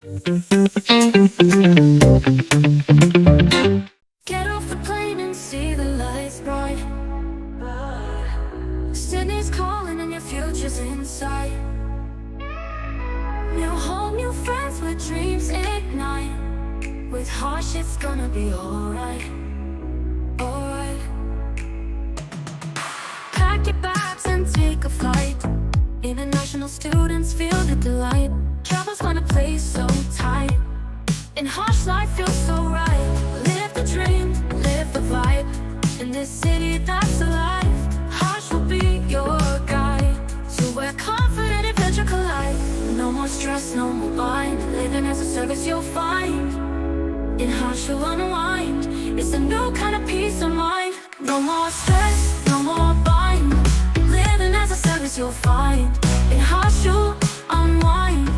Get off the plane and see the lights bright. Sydney's calling and your future's in sight. New home, new friends where dreams ignite. With hardships gonna be alright, alright. Pack your bags and take a flight. International students feel the delight. Travel's gonna play so tight. In harsh life feels so right. Live the dream, live the vibe. In this city that's alive. Harsh will be your guide. So where confident adventure collide. No more stress, no more bind. Living as a service you'll find. In harsh you'll unwind. It's a new kind of peace of mind. No more stress, no more bind. Living as a service you'll find. In harsh you'll unwind.